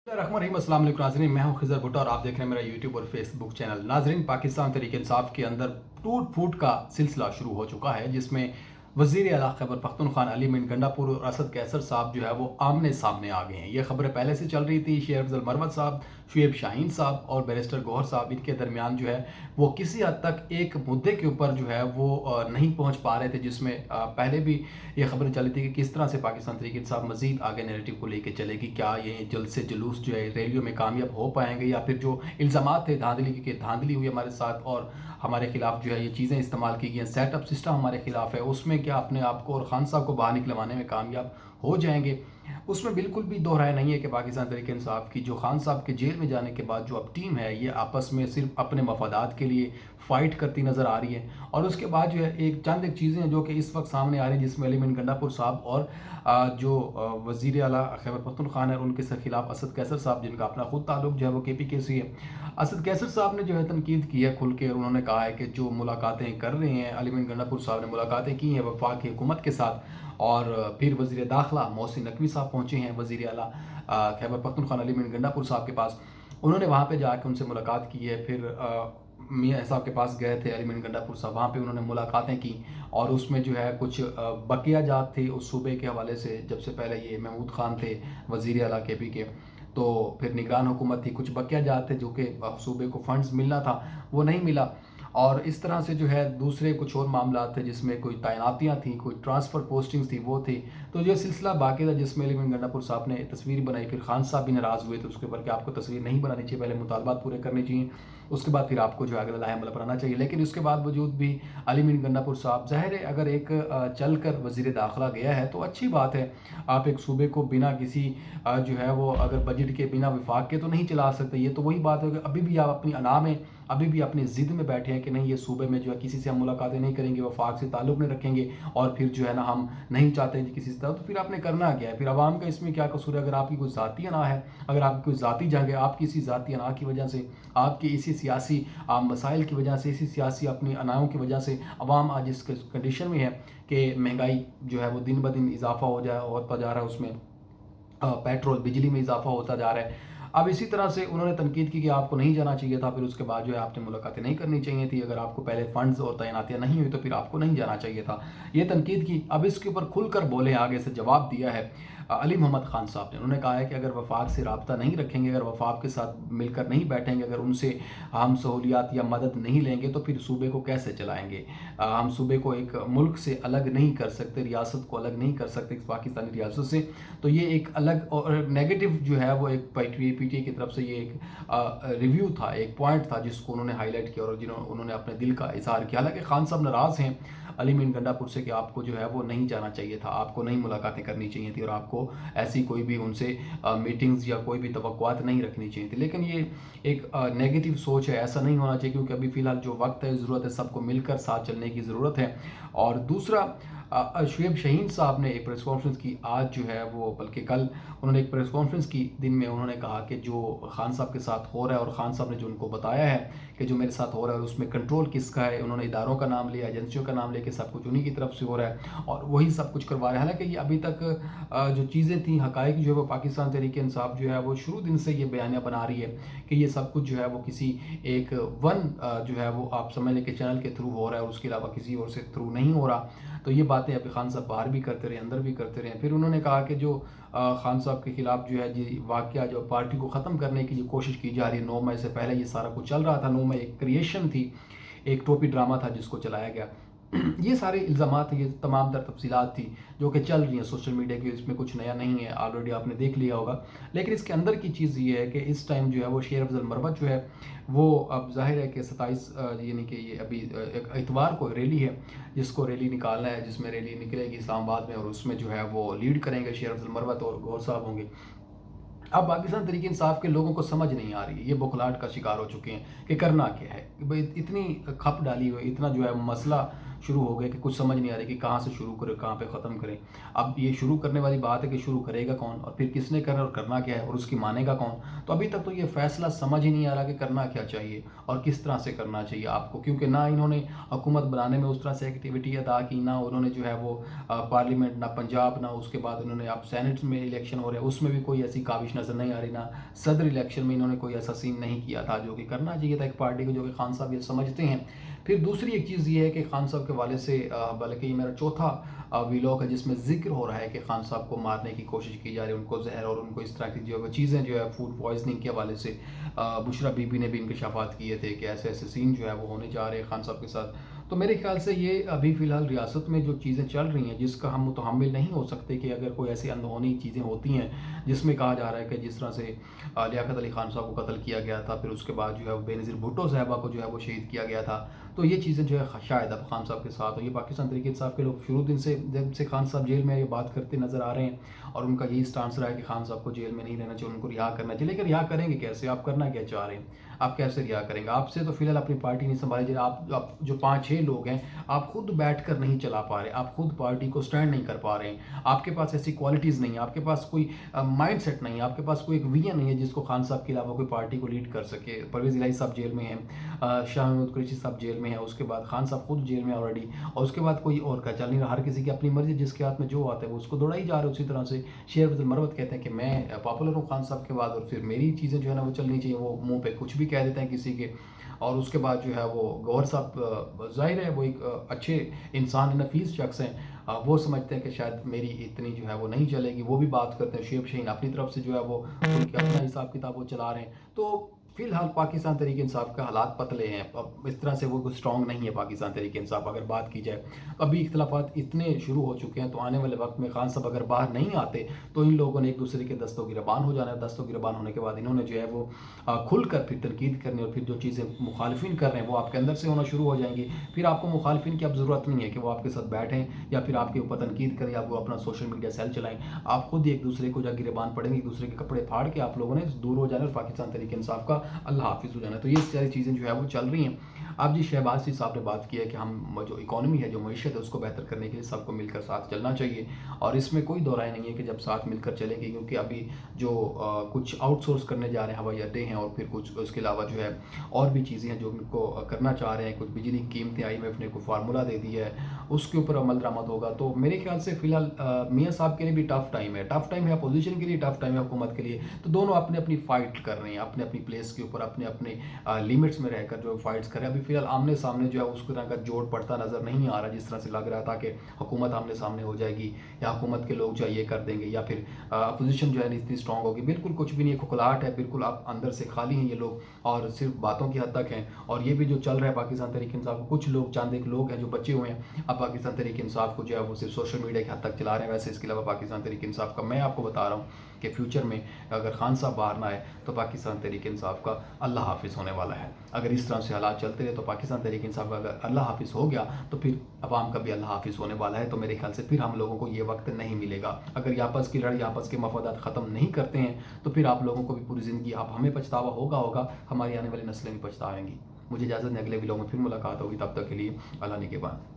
रहीम अस्सलाम वालेकुम नाज़रीन, मैं हूं खिज़र भुट्टो और आप देख रहे हैं मेरा यूट्यूब और फेसबुक चैनल। नाज़रीन, पाकिस्तान तहरीक इंसाफ के अंदर टूट फूट का सिलसिला शुरू हो चुका है, जिसमें वज़ीर आला खैबर पख्तूनख्वा अली मीन गंडापुर और असद कैसर साहब जो है वो आमने सामने आ गए हैं। ये खबरें पहले से चल रही थी। शेर अफजल मरवत साहब, शुएब शाहीन साहब और बैरिस्टर गौहर साहब, इनके दरमियान जो है वो किसी हद तक एक मुद्दे के ऊपर जो है वो नहीं पहुंच पा रहे थे, जिसमें पहले भी ये खबरें चली थी कि किस तरह से पाकिस्तान तहरीक इंसाफ मजीद आगे नैरेटिव को लेकर चलेगी। क्या ये जल्द से जुलूस जो है रैलियों में कामयाब हो पाएंगे, या फिर जो इल्ज़ामात थे धांधली की धांधली हुई हमारे साथ और हमारे खिलाफ जो है ये चीज़ें इस्तेमाल की गई हैं, सेटअप सिस्टम हमारे खिलाफ है, उसमें क्या अपने आप को और खान साहब को बाहर निकलवाने में कामयाब हो जाएंगे। उसमें बिल्कुल भी दो राय नहीं है कि पाकिस्तान तहरीक इंसाफ की जो खान साहब के जेल में जाने के बाद जो अब टीम है ये आपस में सिर्फ अपने मफादात के लिए फ़ाइट करती नज़र आ रही है। और उसके बाद जो है चंद चीज़ें हैं जो कि इस वक्त सामने आ रही हैं, जिसमें अली मीन गंडापुर साहब और जो वज़ीर आला खैबर पख्तूनख्वा है उनके खिलाफ असद कैसर साहब, जिनका अपना खुद ताल्लुक जो है वो KPK से है। असद कैसर साहब ने जो है तनकीद की है खुल के, और उन्होंने कहा है कि जो मुलाकातें कर रहे हैं अली मीन गंडापुर साहब ने मुलाकातें की हैं वफाकी हुकूमत के साथ, और फिर वज़ीर दाखिला मोहसिन नकवी साहब पहुँचे हैं वज़ीर आला खैबर पख्तूनख्वा अली मीन गंडापुर साहब के पास। उन्होंने वहाँ पे जाके उनसे मुलाकात की है। फिर मियाँ साहब के पास गए थे अली मीन गंडापुर साहब, वहाँ पे उन्होंने मुलाकातें की, और उसमें जो है कुछ बकिया जात थी उस सूबे के हवाले से। जब से पहले ये महमूद खान थे वज़ीर आला KPK, तो फिर निगरान हुकूमत थी, कुछ बकिया जात थे जो कि सूबे को फंड्स मिलना था वो नहीं मिला, और इस तरह से जो है दूसरे कुछ और मामला थे जिसमें कोई तैनातियाँ थी, कोई ट्रांसफ़र पोस्टिंग्स थी वो थी। तो ये सिलसिला बाकी था जिसमें अली मीन गंडापुर साहब ने तस्वीर बनाई। फिर खान साहब भी नाराज़ हुए थे उसके ऊपर कि आपको तस्वीर नहीं बनानी चाहिए, पहले मुतालबात पूरे करने चाहिए, उसके बाद फिर आपको जो है अगला लाहे अमल पर आना चाहिए। लेकिन उसके बाद वजूद भी अली मीन गंडापुर साहब, ज़ाहिर है अगर एक चल कर वज़ीर दाखिला गया है तो अच्छी बात है। आप एक सूबे को बिना किसी जो है वो अगर बजट के, बिना विफाक के तो नहीं चला सकते। ये तो वही बात है कि अभी भी आप अपनी अना में, अभी भी अपनी ज़िद में बैठे हैं कि नहीं ये सूबे में जो है किसी से हम मुलाकातें नहीं करेंगे, वफाक से ताल्लुक़ नहीं रखेंगे, और फिर जो है ना हम नहीं चाहते किसी से, तो फिर आपने करना क्या है? फिर आवाम का इसमें क्या कसूर है? अगर आपकी कोई ज़ाती अना है, अगर आपकी कोई ज़ाती जंग है, आपकी इसी ज़ाती अना की वजह से, आपकी इसी सियासी मसाइल की वजह से, इसी सियासी अपनी अनाओं की वजह से अवाम आज इस कंडीशन में है कि महंगाई जो है वो दिन ब दिन इजाफा होता जा रहा है, उसमें पेट्रोल बिजली में इजाफा होता जा रहा है। अब इसी तरह से उन्होंने तनकीद की कि आपको नहीं जाना चाहिए था, फिर उसके बाद जो है आपने मुलाकातें नहीं करनी चाहिए थी, अगर आपको पहले फंड्स और तैनातियाँ नहीं हुई तो फिर आपको नहीं जाना चाहिए था, ये तनकीद की। अब इसके ऊपर खुलकर बोले, आगे से जवाब दिया है अली मोहम्मद खान साहब ने। उन्होंने कहा है कि अगर वफाक से रब्ता नहीं रखेंगे, अगर वफाक के साथ मिलकर नहीं बैठेंगे, अगर उनसे हम सहूलियात या मदद नहीं लेंगे तो फिर सूबे को कैसे चलाएंगे। हम सूबे को एक मुल्क से अलग नहीं कर सकते, रियासत को अलग नहीं कर सकते पाकिस्तानी रियासत से। तो ये एक अलग और नेगेटिव जो है वो एक PTI की तरफ से ये एक रिव्यू था, एक पॉइंट था जिसको उन्होंने हाईलाइट किया, और उन्होंने अपने दिल का इजहार किया। हालांकि खान साहब नाराज़ हैं अली मीन गंडापुर से कि आपको जो है वो नहीं जाना चाहिए था, आपको नहीं मुलाकातें करनी चाहिए थी, और आपको ऐसी कोई भी उनसे मीटिंग्स या कोई भी तवक्कुआत नहीं रखनी चाहिए थी। लेकिन ये एक नेगेटिव सोच है, ऐसा नहीं होना चाहिए, क्योंकि अभी फ़िलहाल जो वक्त है, ज़रूरत है, सबको मिलकर साथ चलने की ज़रूरत है। और दूसरा, शुएब शाहीन साहब ने एक प्रेस कॉन्फ्रेंस की आज जो है वो, बल्कि कल उन्होंने एक प्रेस कॉन्फ्रेंस की, दिन में उन्होंने कहा कि जो खान साहब के साथ हो रहा है, और खान साहब ने जो उनको बताया है कि जो मेरे साथ हो रहा है उसमें कंट्रोल किसका है, उन्होंने इदारों का नाम लिया, एजेंसियों का नाम लेके सब कुछ उन्हीं की तरफ से हो रहा है और वही सब कुछ करवा रहे हैं। हालांकि ये अभी तक जो चीज़ें थी, हकायक जो है वो पाकिस्तान तहरीक इंसाफ जो है वो शुरू दिन से ये बयानियाँ बना रही है कि ये सब कुछ जो है वो किसी एक जो है वो आप समझ लें कि चैनल के थ्रू हो रहा है, उसके अलावा किसी और से थ्रू नहीं हो रहा। तो ये बातें अभी खान साहब बाहर भी करते रहे, अंदर भी करते रहे। फिर उन्होंने कहा कि जो खान साहब के खिलाफ जो है जी वाक़या, जो पार्टी को ख़त्म करने की जो कोशिश की जा रही है, 9 मई से पहले ये सारा कुछ चल रहा था। 9 मई एक क्रिएशन थी, एक टोपी ड्रामा था जिसको चलाया गया। ये सारे इल्ज़ामात, ये तमाम तर तफसीलात थी जो कि चल रही हैं सोशल मीडिया की, इसमें कुछ नया नहीं है, ऑलरेडी आपने देख लिया होगा। लेकिन इसके अंदर की चीज़ ये है कि इस टाइम जो है वो शेर अफजल मरवत जो है वो, अब जाहिर है कि 27 यानी कि ये अभी एक इतवार को रैली है, जिसको रैली निकालना है, जिसमें रैली निकलेगी इस्लामाबाद में, और उसमें जो है वो लीड करेंगे शेर अफजल मरवत और गौहर साहब होंगे। अब पाकिस्तान तहरीक इंसाफ के लोगों को समझ नहीं आ रही है, ये बौखलाहट का शिकार हो चुके हैं कि करना क्या है। भाई इतनी खप डाली हुई, इतना जो है मसला شروع ہو گئے کہ کچھ سمجھ نہیں آ رہی کہ کہاں سے شروع کریں کہاں پہ ختم کریں. اب یہ شروع کرنے والی بات ہے کہ شروع کرے گا کون اور پھر کس نے کرنا اور کرنا کیا ہے اور اس کی مانے گا کون. تو ابھی تک تو یہ فیصلہ سمجھ ہی نہیں آ رہا کہ کرنا کیا چاہیے اور کس طرح سے کرنا چاہیے آپ کو, کیونکہ نہ انہوں نے حکومت بنانے میں اس طرح سے ایکٹیویٹی ادا کی, نہ انہوں نے جو ہے وہ پارلیمنٹ, نہ پنجاب, نہ اس کے بعد انہوں نے اب سینٹ میں الیکشن ہو رہے ہیں اس میں بھی کوئی ایسی کاوش نظر نہیں آ رہی, نہ صدر الیکشن میں انہوں نے کوئی ایسا سین نہیں کیا تھا جو کہ کرنا چاہیے تھا ایک پارٹی کو, جو کہ خان صاحب یہ سمجھتے ہیں. پھر دوسری ایک چیز یہ ہے کہ خان صاحب کے والے سے, بلکہ یہ میرا چوتھا ویلاگ ہے جس میں ذکر ہو رہا ہے کہ خان صاحب کو مارنے کی کوشش کی جا رہی ہے, ان کو زہر اور ان کو اس طرح کی جو چیزیں جو ہے فوڈ پوائزننگ کے حوالے سے بشرا بی بی نے بھی انکشافات کیے تھے کہ ایسے ایسے سین جو ہے وہ ہونے جا رہے ہیں خان صاحب کے ساتھ. تو میرے خیال سے یہ ابھی فی الحال ریاست میں جو چیزیں چل رہی ہیں جس کا ہم متحمل نہیں ہو سکتے کہ اگر کوئی ایسی اندہونی چیزیں ہوتی ہیں جس میں کہا جا رہا ہے کہ جس طرح سے لیاقت علی خان صاحب کو قتل کیا گیا تھا, پھر اس کے بعد جو ہے بے نظیر بھٹو صاحبہ کو جو ہے وہ شہید کیا گیا تھا, تو یہ چیزیں جو ہے شاید اب خان صاحب کے ساتھ, اور یہ پاکستان تحریک انصاف کے لوگ شروع دن سے جب سے خان صاحب جیل میں یہ بات کرتے نظر آ رہے ہیں اور ان کا یہی سٹانس رہا ہے کہ خان صاحب کو جیل میں نہیں رہنا چاہیے, ان کو رہا کرنا چاہیے. لیکن رہا کریں گے کیسے, آپ کرنا کیا چاہ رہے ہیں, آپ کیسے رہا کریں گے؟ آپ سے تو فی الحال اپنی پارٹی نہیں سنبھالی جائے, آپ جو 5-6 لوگ ہیں آپ خود بیٹھ کر نہیں چلا پا رہے, آپ خود پارٹی کو سٹینڈ نہیں کر پا رہے ہیں, آپ کے پاس ایسی کوالٹیز نہیں ہیں, آپ کے پاس کوئی مائنڈ سیٹ نہیں ہے, آپ کے پاس کوئی ایک ویژن نہیں ہے جس کو خان صاحب کے علاوہ کوئی پارٹی کو لیڈ کر سکے. پرویز الہی صاحب جیل میں ہیں, شاہ محمود قریشی صاحب جیل میں ہیں, اس کے بعد خان صاحب خود جیل میں آلریڈی, اور اس کے بعد کوئی اور کا چل نہیں رہا, ہر کسی کی اپنی مرضی, جس کے ہاتھ میں جو آتا ہے وہ اس کو دوڑائی جا رہا ہے. اسی طرح سے شیر فضل مروت کہتے ہیں کہ میں پاپولر ہوں خان صاحب کے بعد, اور پھر میری چیزیں جو ہے نا وہ چلنی چاہیے, وہ منہ پہ کچھ بھی کہہ دیتے ہیں کسی کے. اور اس کے بعد جو ہے وہ گوہر صاحب ظاہر ہے وہ ایک اچھے انسان, نفیس شخص ہیں, وہ سمجھتے ہیں کہ شاید میری اتنی جو ہے وہ نہیں چلے گی, وہ بھی بات کرتے ہیں. شعیب شہین اپنی طرف سے جو ہے وہ ان کے اپنا حساب کتاب وہ چلا رہے ہیں. تو فی الحال پاکستان تحریک انصاف کا حالات پتلے ہیں, اب اس طرح سے وہ کوئی اسٹرانگ نہیں ہے پاکستان تحریک انصاف. اگر بات کی جائے ابھی اختلافات اتنے شروع ہو چکے ہیں, تو آنے والے وقت میں خان صاحب اگر باہر نہیں آتے تو ان لوگوں نے ایک دوسرے کے دستوں گریبان ہو جانا ہے. دستوں گریبان ہونے کے بعد انہوں نے جو ہے وہ کھل کر پھر تنقید کرنی, اور پھر جو چیزیں مخالفین کر رہے ہیں وہ آپ کے اندر سے ہونا شروع ہو جائیں گی. پھر آپ کو مخالفین کی اب ضرورت نہیں ہے کہ وہ آپ کے ساتھ بیٹھیں یا پھر آپ کے اوپر تنقید کریں یا وہ اپنا سوشل میڈیا سیل چلائیں. آپ خود ایک دوسرے کو جا گریبان پڑیں گے, ایک دوسرے کے کپڑے پھاڑ کے آپ لوگوں نے دور ہو جانا اور پاکستان تحریک انصاف کا اللہ حافظ ہو جانا. تو یہ ساری چیزیں جو ہے وہ چل رہی ہیں. اب جی شہباز صاحب نے بات کی ہے کہ ہم جو اکانومی ہے, جو معیشت ہے, اس کو بہتر کرنے کے لیے سب کو مل کر ساتھ چلنا چاہیے, اور اس میں کوئی دو رائے نہیں ہے کہ جب ساتھ مل کر چلیں گے, کیونکہ ابھی جو کچھ آؤٹ سورس کرنے جا رہے ہیں ہوائی اڈے ہیں, اور پھر کچھ اس کے علاوہ جو ہے اور بھی چیزیں ہیں جو ان کو کرنا چاہ رہے ہیں. کچھ بجلی کی قیمتیں IMF نے کوئی فارمولہ دے دی ہے, اس کے اوپر عمل درآمد ہوگا. تو میرے خیال سے فی الحال میاں صاحب کے لیے بھی ٹف ٹائم ہے, ٹف ٹائم ہے اپوزیشن کے لیے, ٹف ٹائم ہے حکومت کے لیے. تو دونوں اپنے اپنی فائٹ کر رہے ہیں, اپنے اپنی پلیس کے اوپر اپنے اپنے لیمٹس میں رہ کر جو فائٹس کر رہے ہیں. ابھی فی الحال آمنے سامنے جو ہے اس طرح کا جوڑ پڑتا نظر نہیں آ رہا, جس طرح سے لگ رہا تھا کہ حکومت آمنے سامنے ہو جائے گی یا حکومت کے لوگ جو ہے یہ کر دیں گے یا پھر اپوزیشن جو ہے اتنی اسٹرانگ ہوگی. بالکل کچھ بھی نہیں ہے, کھکھلاہٹ ہے, بالکل آپ اندر سے خالی ہیں یہ لوگ, اور صرف باتوں کی حد تک ہیں. اور یہ بھی جو چل رہا ہے پاکستان تحریک انصاف کو, کچھ لوگ چند ایک لوگ ہیں جو بچے ہوئے ہیں اب پاکستان تحریک انصاف کو جو ہے وہ صرف سوشل میڈیا کی حد تک چلا رہے ہیں. ویسے اس کے علاوہ پاکستان تحریک انصاف کا میں آپ کو بتا رہا ہوں کہ فیوچر میں اگر خان صاحب باہر نہ آئے تو پاکستان تحریک انصاف کا اللہ حافظ ہونے والا ہے. اگر اس طرح سے حالات چلتے رہے تو پاکستان تحریک انصاف کا اگر اللہ حافظ ہو گیا تو پھر عوام کا بھی اللہ حافظ ہونے والا ہے. تو میرے خیال سے پھر ہم لوگوں کو یہ وقت نہیں ملے گا. اگر یہ آپس کی لڑائی, آپس کے مفادات ختم نہیں کرتے ہیں تو پھر آپ لوگوں کو بھی پوری زندگی اب ہمیں پچھتاوا ہوگا, ہماری آنے والی نسلیں بھی پچھتاویں گی. مجھے اجازت ہے, اگلے ویلاگ میں پھر ملاقات ہوگی, تب تک کے لیے اللہ نگہبان.